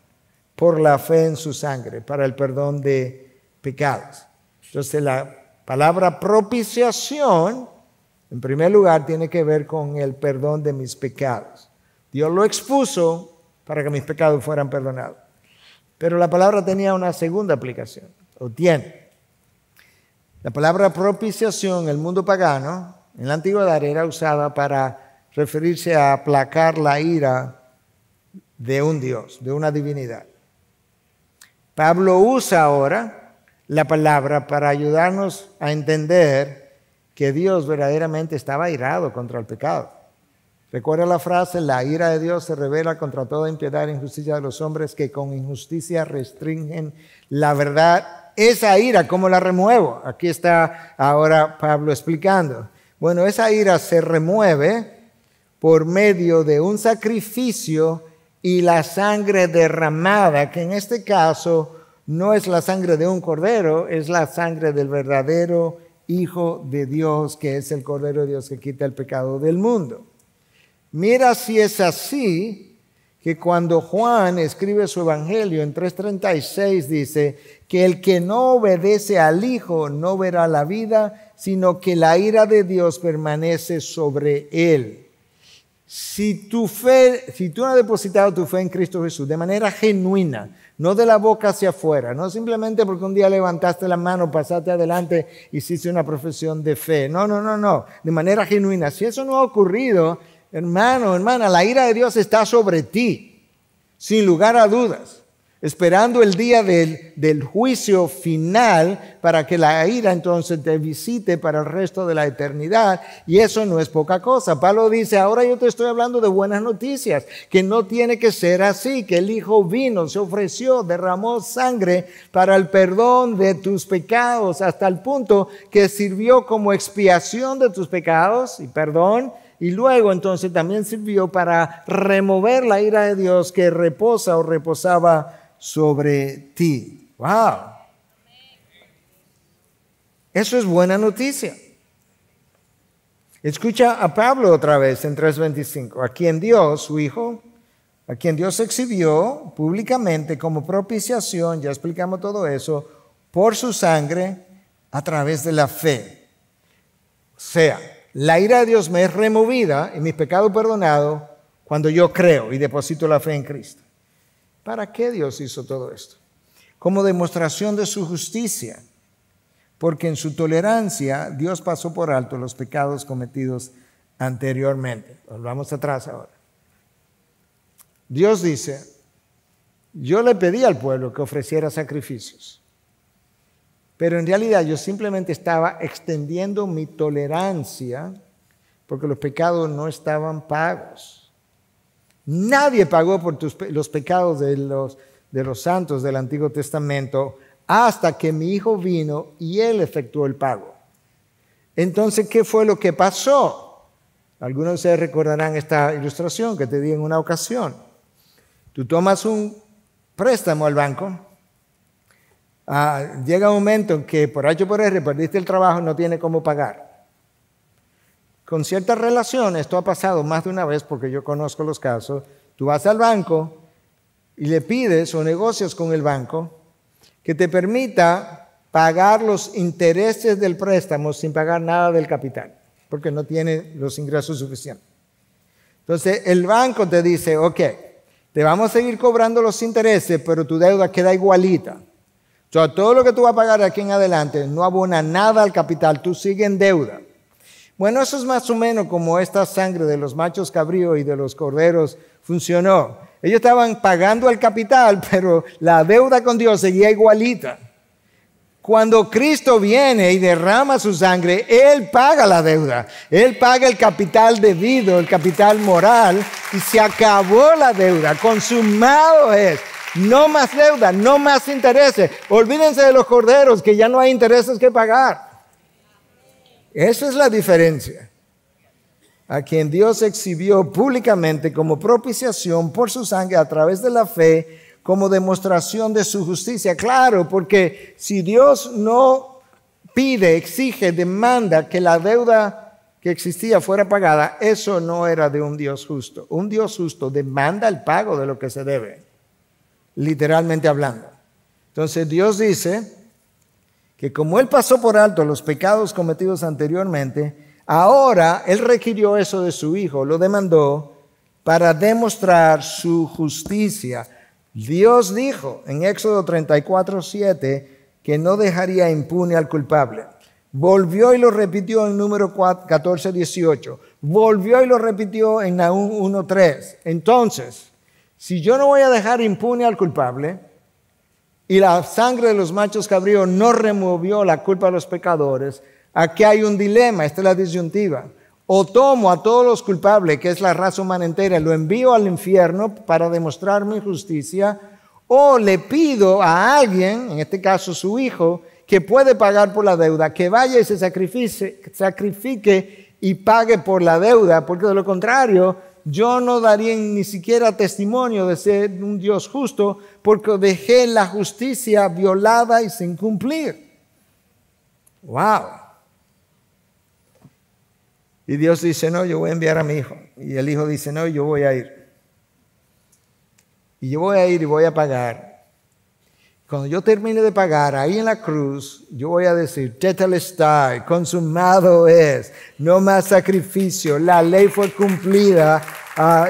por la fe en su sangre, para el perdón de pecados. Entonces, la palabra propiciación, en primer lugar, tiene que ver con el perdón de mis pecados. Dios lo expuso para que mis pecados fueran perdonados. Pero la palabra tenía una segunda aplicación. O tiene. La palabra propiciación en el mundo pagano, en la antigüedad, era usada para referirse a aplacar la ira de un Dios, de una divinidad. Pablo usa ahora la palabra para ayudarnos a entender que Dios verdaderamente estaba irado contra el pecado. Recuerda la frase, la ira de Dios se revela contra toda impiedad e injusticia de los hombres que con injusticia restringen la verdad. Esa ira, ¿cómo la remuevo? Aquí está ahora Pablo explicando. Bueno, esa ira se remueve por medio de un sacrificio y la sangre derramada, que en este caso no es la sangre de un cordero, es la sangre del verdadero Hijo de Dios, que es el Cordero de Dios que quita el pecado del mundo. Mira si es así, que cuando Juan escribe su evangelio en 3:36 dice que el que no obedece al Hijo no verá la vida, sino que la ira de Dios permanece sobre él. Si tú no has depositado tu fe en Cristo Jesús de manera genuina, no de la boca hacia afuera, no simplemente porque un día levantaste la mano, pasaste adelante, hiciste una profesión de fe. No, de manera genuina. Si eso no ha ocurrido, hermano, hermana, la ira de Dios está sobre ti, sin lugar a dudas, esperando el día del juicio final para que la ira entonces te visite para el resto de la eternidad. Y eso no es poca cosa. Pablo dice, ahora yo te estoy hablando de buenas noticias, que no tiene que ser así, que el Hijo vino, se ofreció, derramó sangre para el perdón de tus pecados, hasta el punto que sirvió como expiación de tus pecados y perdón. Y luego entonces también sirvió para remover la ira de Dios que reposa o reposaba sobre ti. ¡Wow! Eso es buena noticia. Escucha a Pablo otra vez en 3:25. A quien Dios, su Hijo, a quien Dios exhibió públicamente como propiciación, ya explicamos todo eso, por su sangre a través de la fe. O sea, la ira de Dios me es removida y mis pecados perdonados cuando yo creo y deposito la fe en Cristo. ¿Para qué Dios hizo todo esto? Como demostración de su justicia, porque en su tolerancia Dios pasó por alto los pecados cometidos anteriormente. Volvamos atrás ahora. Dios dice, yo le pedí al pueblo que ofreciera sacrificios, pero en realidad yo simplemente estaba extendiendo mi tolerancia porque los pecados no estaban pagos. Nadie pagó por los pecados de los santos del Antiguo Testamento hasta que mi Hijo vino y Él efectuó el pago. Entonces, ¿qué fue lo que pasó? Algunos de ustedes recordarán esta ilustración que te di en una ocasión. Tú tomas un préstamo al banco, llega un momento en que por H o por R perdiste el trabajo y no tienes cómo pagar. Con ciertas relaciones, esto ha pasado más de una vez porque yo conozco los casos, tú vas al banco y le pides o negocias con el banco que te permita pagar los intereses del préstamo sin pagar nada del capital, porque no tiene los ingresos suficientes. Entonces el banco te dice, ok, te vamos a seguir cobrando los intereses, pero tu deuda queda igualita. O sea, todo lo que tú vas a pagar de aquí en adelante no abona nada al capital, tú sigues en deuda. Bueno, eso es más o menos como esta sangre de los machos cabríos y de los corderos funcionó. Ellos estaban pagando el capital, pero la deuda con Dios seguía igualita. Cuando Cristo viene y derrama su sangre, Él paga la deuda. Él paga el capital debido, el capital moral, y se acabó la deuda. Consumado es. No más deuda, no más intereses. Olvídense de los corderos, que ya no hay intereses que pagar. Esa es la diferencia. A quien Dios exhibió públicamente como propiciación por su sangre a través de la fe, como demostración de su justicia. Claro, porque si Dios no pide, exige, demanda que la deuda que existía fuera pagada, eso no era de un Dios justo. Un Dios justo demanda el pago de lo que se debe, literalmente hablando. Entonces Dios dice que como Él pasó por alto los pecados cometidos anteriormente, ahora Él requirió eso de su Hijo, lo demandó para demostrar su justicia. Dios dijo en Éxodo 34:7 que no dejaría impune al culpable. Volvió y lo repitió en número 14:18. Volvió y lo repitió en Nahum 1:3. Entonces, si yo no voy a dejar impune al culpable y la sangre de los machos cabríos no removió la culpa de los pecadores, aquí hay un dilema, esta es la disyuntiva. O tomo a todos los culpables, que es la raza humana entera, lo envío al infierno para demostrar mi justicia, o le pido a alguien, en este caso su hijo, que puede pagar por la deuda, que vaya y se sacrifique y pague por la deuda, porque de lo contrario, yo no daría ni siquiera testimonio de ser un Dios justo, porque dejé la justicia violada y sin cumplir. ¡Wow! Y Dios dice, no, yo voy a enviar a mi hijo. Y el hijo dice, no, yo voy a ir. Y yo voy a ir y voy a pagar. Cuando yo termine de pagar, ahí en la cruz, yo voy a decir, tetelestai, consumado es, no más sacrificio, la ley fue cumplida,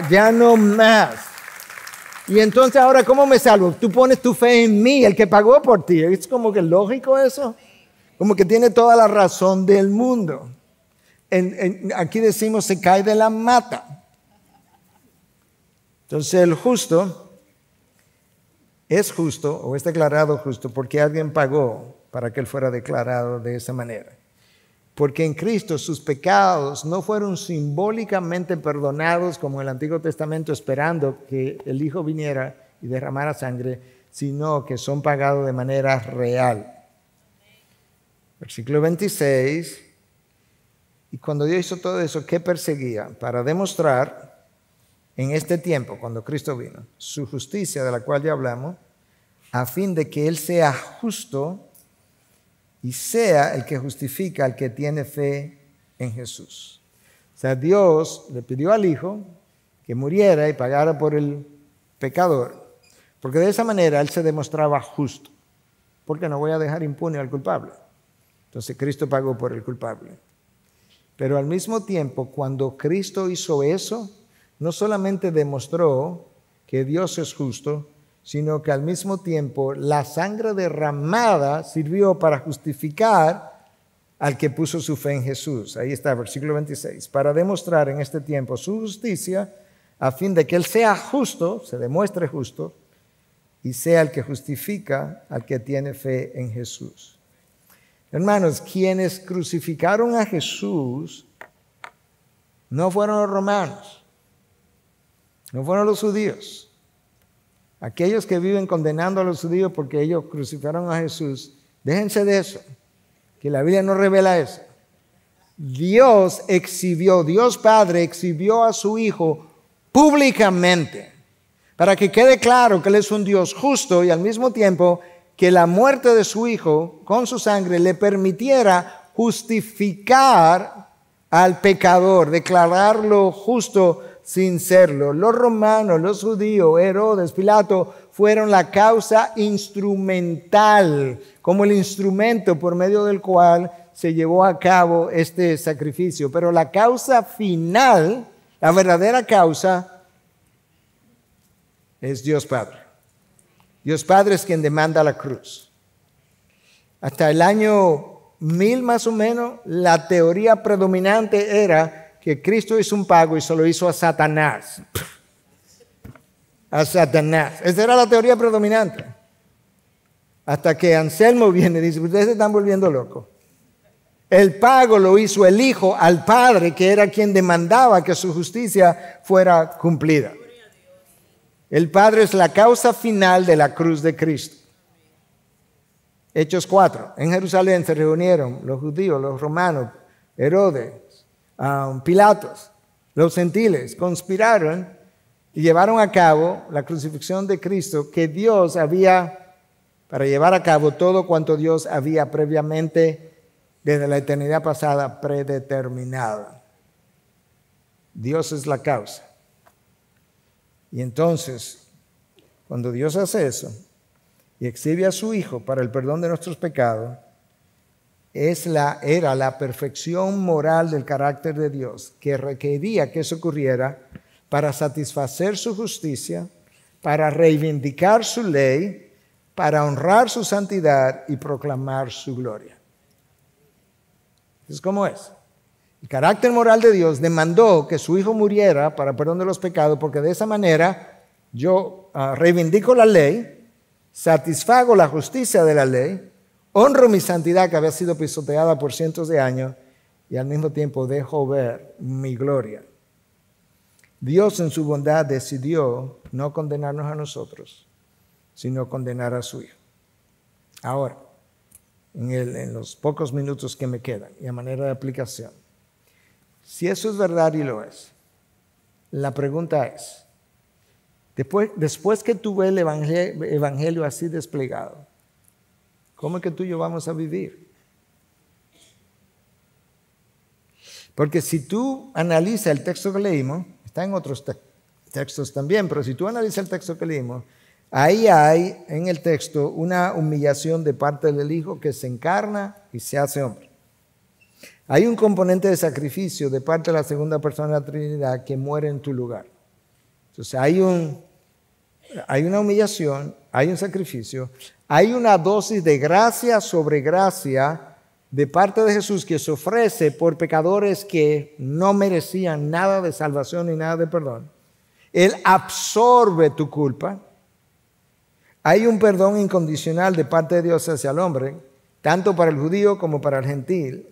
ya no más. Y entonces ahora, ¿cómo me salvo? Tú pones tu fe en mí, el que pagó por ti. Es como que lógico eso. Como que tiene toda la razón del mundo. Aquí decimos se cae de la mata. Entonces el justo es justo o es declarado justo porque alguien pagó para que él fuera declarado de esa manera. Porque en Cristo sus pecados no fueron simbólicamente perdonados como en el Antiguo Testamento esperando que el Hijo viniera y derramara sangre, sino que son pagados de manera real. Versículo 26. Y cuando Dios hizo todo eso, ¿qué perseguía? Para demostrar en este tiempo, cuando Cristo vino, su justicia, de la cual ya hablamos, a fin de que Él sea justo y sea el que justifica al que tiene fe en Jesús. O sea, Dios le pidió al Hijo que muriera y pagara por el pecador, porque de esa manera Él se demostraba justo, porque no voy a dejar impune al culpable. Entonces Cristo pagó por el culpable. Pero al mismo tiempo, cuando Cristo hizo eso, no solamente demostró que Dios es justo, sino que al mismo tiempo la sangre derramada sirvió para justificar al que puso su fe en Jesús. Ahí está, versículo 26. Para demostrar en este tiempo su justicia, a fin de que Él sea justo, se demuestre justo, y sea el que justifica al que tiene fe en Jesús. Hermanos, quienes crucificaron a Jesús no fueron los romanos, no fueron los judíos. Aquellos que viven condenando a los judíos porque ellos crucificaron a Jesús, déjense de eso, que la Biblia no revela eso. Dios Padre exhibió a su Hijo públicamente para que quede claro que Él es un Dios justo y al mismo tiempo que la muerte de su Hijo con su sangre le permitiera justificar al pecador, declararlo justo sin serlo. Los romanos, los judíos, Herodes, Pilato fueron la causa instrumental, como el instrumento por medio del cual se llevó a cabo este sacrificio. Pero la causa final, la verdadera causa, es Dios Padre. Dios Padre es quien demanda la cruz. Hasta el año 1000 más o menos, la teoría predominante era que Cristo hizo un pago y se lo hizo a Satanás. A Satanás. Esa era la teoría predominante. Hasta que Anselmo viene y dice, ustedes se están volviendo locos. El pago lo hizo el Hijo al Padre, que era quien demandaba que su justicia fuera cumplida. El Padre es la causa final de la cruz de Cristo. Hechos 4. En Jerusalén se reunieron los judíos, los romanos, Herodes, Pilatos, los gentiles, conspiraron y llevaron a cabo la crucifixión de Cristo que Dios había, para llevar a cabo todo cuanto Dios había previamente, desde la eternidad pasada, predeterminado. Dios es la causa. Y entonces, cuando Dios hace eso y exhibe a su Hijo para el perdón de nuestros pecados, era la perfección moral del carácter de Dios que requería que eso ocurriera para satisfacer su justicia, para reivindicar su ley, para honrar su santidad y proclamar su gloria. ¿Es cómo es? El carácter moral de Dios demandó que su Hijo muriera para perdón de los pecados, porque de esa manera yo reivindico la ley, satisfago la justicia de la ley, honro mi santidad que había sido pisoteada por cientos de años y al mismo tiempo dejo ver mi gloria. Dios en su bondad decidió no condenarnos a nosotros, sino condenar a su Hijo. Ahora, en los pocos minutos que me quedan y a manera de aplicación, si eso es verdad y lo es, la pregunta es, después que tú ves el evangelio así desplegado, ¿cómo es que tú y yo vamos a vivir? Porque si tú analizas el texto que leímos, está en otros textos también, pero si tú analizas el texto que leímos, ahí hay en el texto una humillación de parte del Hijo que se encarna y se hace hombre. Hay un componente de sacrificio de parte de la segunda persona de la Trinidad que muere en tu lugar. Entonces hay una humillación, hay un sacrificio, hay una dosis de gracia sobre gracia de parte de Jesús que se ofrece por pecadores que no merecían nada de salvación ni nada de perdón. Él absorbe tu culpa. Hay un perdón incondicional de parte de Dios hacia el hombre, tanto para el judío como para el gentil.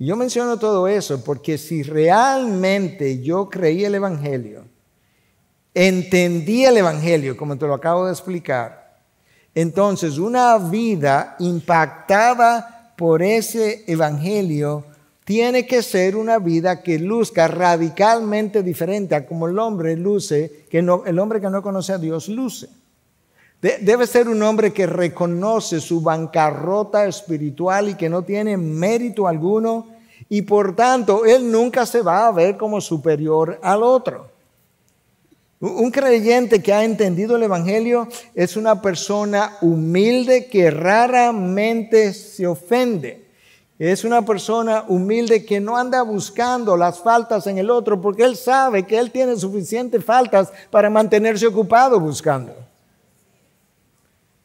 Y yo menciono todo eso porque si realmente yo creí el evangelio, entendí el evangelio como te lo acabo de explicar, entonces una vida impactada por ese evangelio tiene que ser una vida que luzca radicalmente diferente a como el hombre luce, el hombre que no conoce a Dios luce. Debe ser un hombre que reconoce su bancarrota espiritual y que no tiene mérito alguno y por tanto él nunca se va a ver como superior al otro. Un creyente que ha entendido el evangelio es una persona humilde que raramente se ofende. Es una persona humilde que no anda buscando las faltas en el otro porque él sabe que él tiene suficientes faltas para mantenerse ocupado buscando.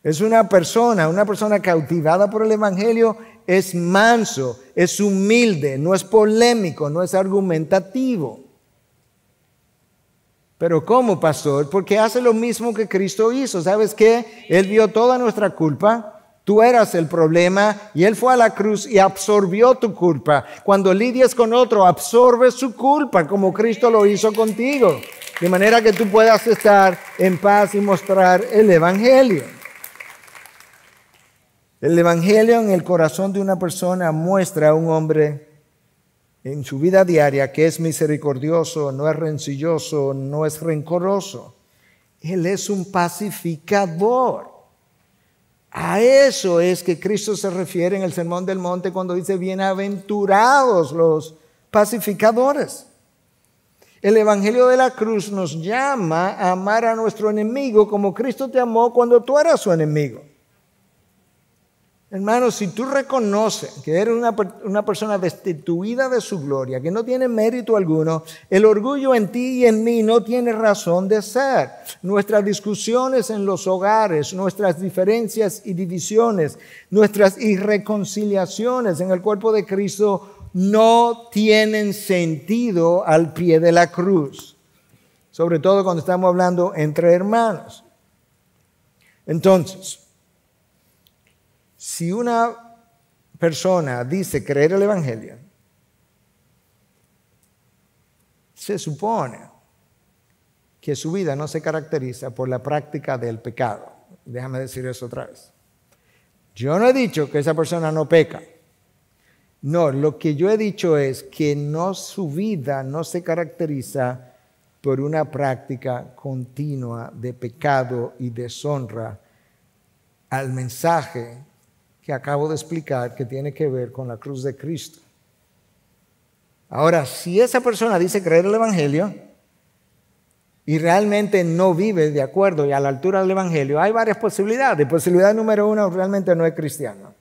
Es una persona cautivada por el evangelio, es manso, es humilde, no es polémico, no es argumentativo. Pero ¿cómo, pastor? Porque hace lo mismo que Cristo hizo. ¿Sabes qué? Él vio toda nuestra culpa. Tú eras el problema y Él fue a la cruz y absorbió tu culpa. Cuando lidias con otro, absorbe su culpa como Cristo lo hizo contigo. De manera que tú puedas estar en paz y mostrar el evangelio. El evangelio en el corazón de una persona muestra a un hombre en su vida diaria, que es misericordioso, no es rencilloso, no es rencoroso. Él es un pacificador. A eso es que Cristo se refiere en el Sermón del Monte cuando dice, bienaventurados los pacificadores. El Evangelio de la cruz nos llama a amar a nuestro enemigo como Cristo te amó cuando tú eras su enemigo. Hermano, si tú reconoces que eres una persona destituida de su gloria, que no tiene mérito alguno, el orgullo en ti y en mí no tiene razón de ser. Nuestras discusiones en los hogares, nuestras diferencias y divisiones, nuestras irreconciliaciones en el cuerpo de Cristo no tienen sentido al pie de la cruz. Sobre todo cuando estamos hablando entre hermanos. Entonces, si una persona dice creer el Evangelio, se supone que su vida no se caracteriza por la práctica del pecado. Déjame decir eso otra vez. Yo no he dicho que esa persona no peca. No, lo que yo he dicho es que su vida no se caracteriza por una práctica continua de pecado y deshonra al mensaje que acabo de explicar, que tiene que ver con la cruz de Cristo. Ahora, si esa persona dice creer el Evangelio y realmente no vive de acuerdo y a la altura del Evangelio, hay varias posibilidades. Posibilidad número 1, realmente no es cristiano.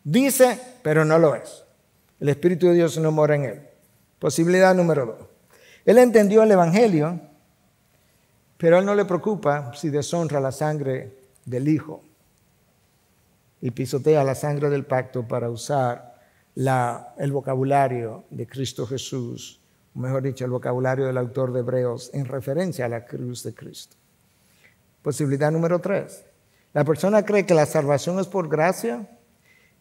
Dice, pero no lo es. El Espíritu de Dios no mora en él. Posibilidad número 2. Él entendió el Evangelio, pero a él no le preocupa si deshonra la sangre del Hijo y pisotea la sangre del pacto para usar el vocabulario de Cristo Jesús, o mejor dicho, el vocabulario del autor de Hebreos en referencia a la cruz de Cristo. Posibilidad número 3. La persona cree que la salvación es por gracia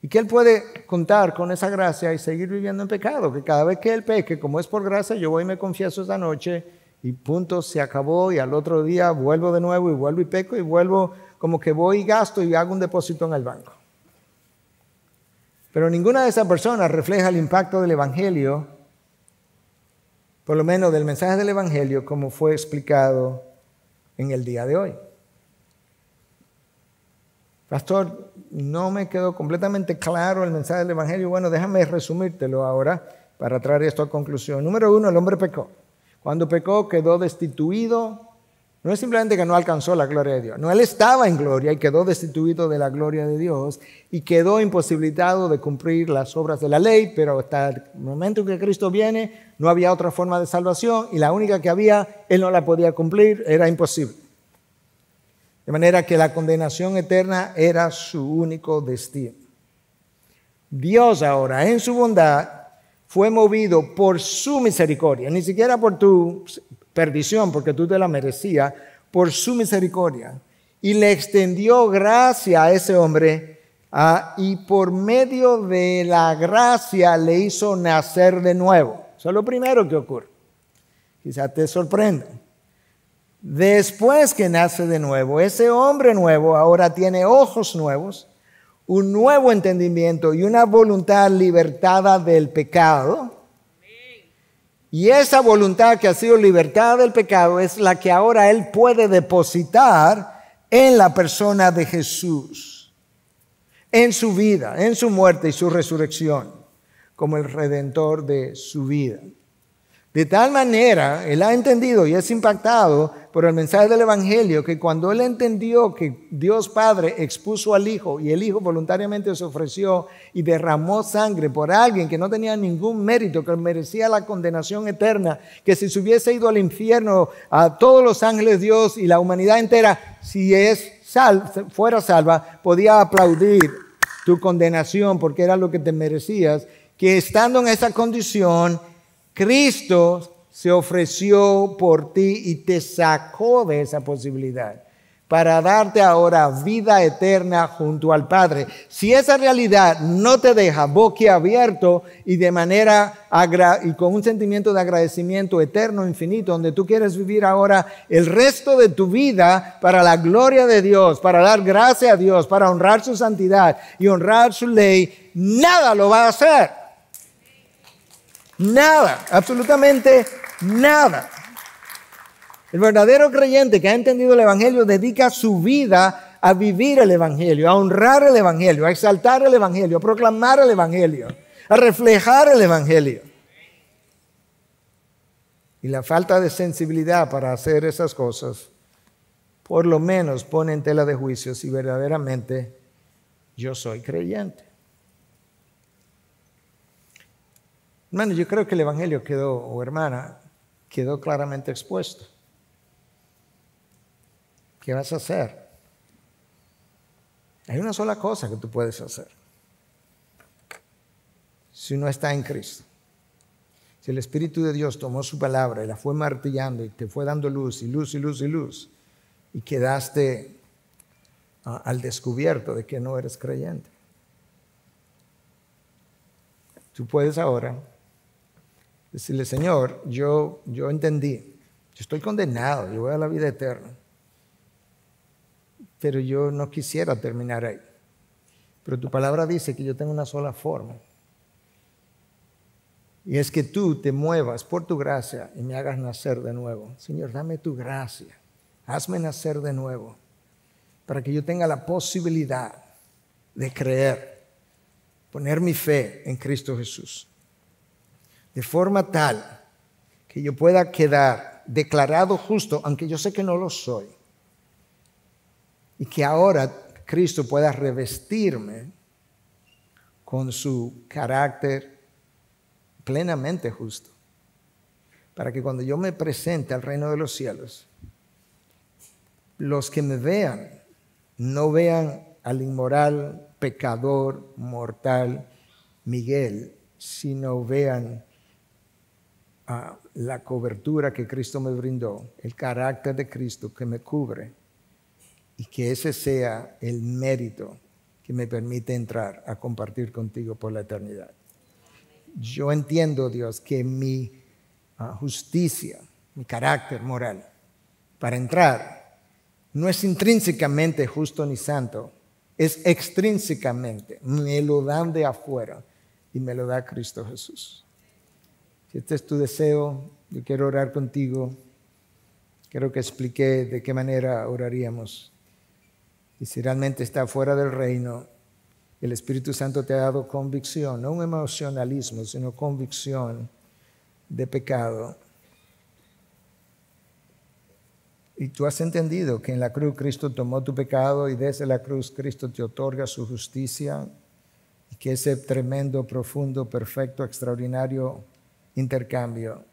y que él puede contar con esa gracia y seguir viviendo en pecado, que cada vez que él peque, como es por gracia, yo voy y me confieso esta noche y punto, se acabó, y al otro día vuelvo de nuevo y vuelvo y peco y vuelvo, como que voy y gasto y hago un depósito en el banco. Pero ninguna de esas personas refleja el impacto del Evangelio, por lo menos del mensaje del Evangelio, como fue explicado en el día de hoy. Pastor, no me quedó completamente claro el mensaje del Evangelio. Bueno, déjame resumírtelo ahora para traer esto a conclusión. Número 1, el hombre pecó. Cuando pecó quedó destituido. No es simplemente que no alcanzó la gloria de Dios. No, él estaba en gloria y quedó destituido de la gloria de Dios y quedó imposibilitado de cumplir las obras de la ley, pero hasta el momento en que Cristo viene no había otra forma de salvación y la única que había, él no la podía cumplir, era imposible. De manera que la condenación eterna era su único destino. Dios ahora, en su bondad, fue movido por su misericordia, ni siquiera por tu perdición, porque tú te la merecías, por su misericordia. Y le extendió gracia a ese hombre y por medio de la gracia le hizo nacer de nuevo. Eso es lo primero que ocurre. Quizás te sorprenda. Después que nace de nuevo, ese hombre nuevo ahora tiene ojos nuevos, un nuevo entendimiento y una voluntad libertada del pecado. Y esa voluntad que ha sido libertada del pecado es la que ahora él puede depositar en la persona de Jesús, en su vida, en su muerte y su resurrección, como el redentor de su vida. De tal manera, él ha entendido y es impactado por el mensaje del Evangelio, que cuando él entendió que Dios Padre expuso al Hijo y el Hijo voluntariamente se ofreció y derramó sangre por alguien que no tenía ningún mérito, que merecía la condenación eterna, que si se hubiese ido al infierno a todos los ángeles de Dios y la humanidad entera, si fuera salva, podía aplaudir tu condenación porque era lo que te merecías, que estando en esa condición, Cristo se ofreció por ti y te sacó de esa posibilidad para darte ahora vida eterna junto al Padre. Si esa realidad no te deja boquiabierto y de manera y con un sentimiento de agradecimiento eterno, infinito, donde tú quieres vivir ahora el resto de tu vida para la gloria de Dios, para dar gracia a Dios, para honrar su santidad y honrar su ley, nada lo va a hacer. Nada, absolutamente nada. El verdadero creyente que ha entendido el Evangelio dedica su vida a vivir el Evangelio, a honrar el Evangelio, a exaltar el Evangelio, a proclamar el Evangelio, a reflejar el Evangelio. Y la falta de sensibilidad para hacer esas cosas, por lo menos pone en tela de juicio si verdaderamente yo soy creyente. Hermano, yo creo que el Evangelio quedó, o hermana, quedó claramente expuesto. ¿Qué vas a hacer? Hay una sola cosa que tú puedes hacer. Si uno está en Cristo. Si el Espíritu de Dios tomó su palabra y la fue martillando y te fue dando luz y luz y luz y luz, y quedaste al descubierto de que no eres creyente. Tú puedes ahora decirle, Señor, yo entendí, yo estoy condenado, yo voy a la vida eterna, pero yo no quisiera terminar ahí. Pero tu palabra dice que yo tengo una sola forma. Y es que tú te muevas por tu gracia y me hagas nacer de nuevo. Señor, dame tu gracia. Hazme nacer de nuevo para que yo tenga la posibilidad de creer, poner mi fe en Cristo Jesús. De forma tal que yo pueda quedar declarado justo, aunque yo sé que no lo soy. Y que ahora Cristo pueda revestirme con su carácter plenamente justo, para que cuando yo me presente al reino de los cielos, los que me vean no vean al inmoral, pecador, mortal Miguel, sino vean la cobertura que Cristo me brindó, el carácter de Cristo que me cubre, y que ese sea el mérito que me permite entrar a compartir contigo por la eternidad. Yo entiendo, Dios, que mi justicia, mi carácter moral, para entrar, no es intrínsecamente justo ni santo, es extrínsecamente. Me lo dan de afuera y me lo da Cristo Jesús. Si este es tu deseo, yo quiero orar contigo. Creo que expliqué de qué manera oraríamos. Y si realmente está fuera del reino, el Espíritu Santo te ha dado convicción, no un emocionalismo, sino convicción de pecado. Y tú has entendido que en la cruz Cristo tomó tu pecado y desde la cruz Cristo te otorga su justicia y que ese tremendo, profundo, perfecto, extraordinario intercambio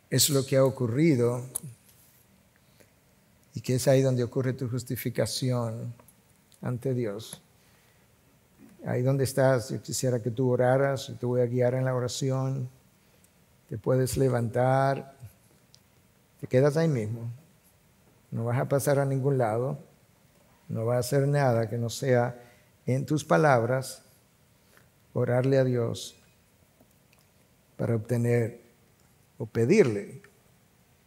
es lo que ha ocurrido y que es ahí donde ocurre tu justificación ante Dios. Ahí donde estás, yo quisiera que tú oraras, te voy a guiar en la oración, te puedes levantar, te quedas ahí mismo, no vas a pasar a ningún lado, no vas a hacer nada que no sea en tus palabras, orarle a Dios para obtener o pedirle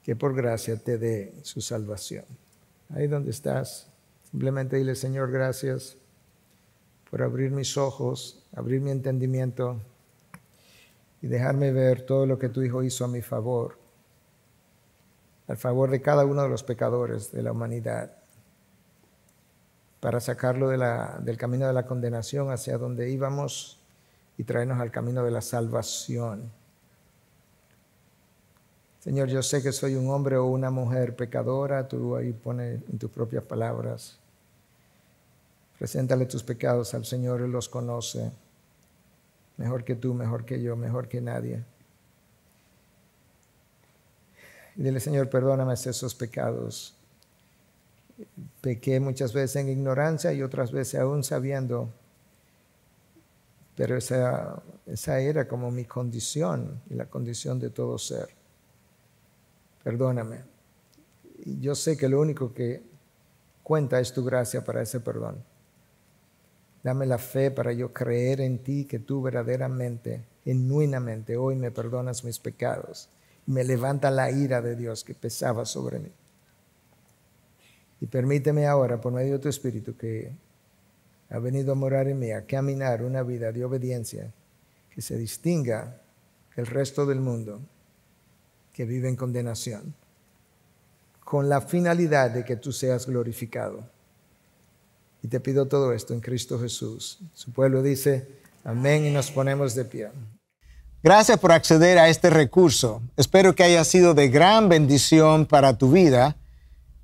que por gracia te dé su salvación. Ahí donde estás, simplemente dile, Señor, gracias por abrir mis ojos, abrir mi entendimiento y dejarme ver todo lo que tu Hijo hizo a mi favor, al favor de cada uno de los pecadores de la humanidad, para sacarlo del camino de la condenación hacia donde íbamos y traernos al camino de la salvación. Señor, yo sé que soy un hombre o una mujer pecadora, tú ahí pones en tus propias palabras. Preséntale tus pecados al Señor, Él los conoce mejor que tú, mejor que yo, mejor que nadie. Y dile, Señor, perdóname esos pecados. Pequé muchas veces en ignorancia y otras veces aún sabiendo, pero esa era como mi condición y la condición de todo ser. Perdóname. Y yo sé que lo único que cuenta es tu gracia para ese perdón. Dame la fe para yo creer en ti, que tú verdaderamente, genuinamente, hoy me perdonas mis pecados. Me levanta la ira de Dios que pesaba sobre mí. Y permíteme ahora, por medio de tu Espíritu, que ha venido a morar en mí, a caminar una vida de obediencia, que se distinga del resto del mundo que vive en condenación, con la finalidad de que tú seas glorificado. Y te pido todo esto en Cristo Jesús. Su pueblo dice, amén, y nos ponemos de pie. Gracias por acceder a este recurso. Espero que haya sido de gran bendición para tu vida.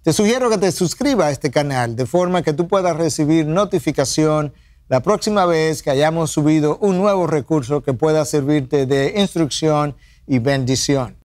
Te sugiero que te suscribas a este canal de forma que tú puedas recibir notificación la próxima vez que hayamos subido un nuevo recurso que pueda servirte de instrucción y bendición.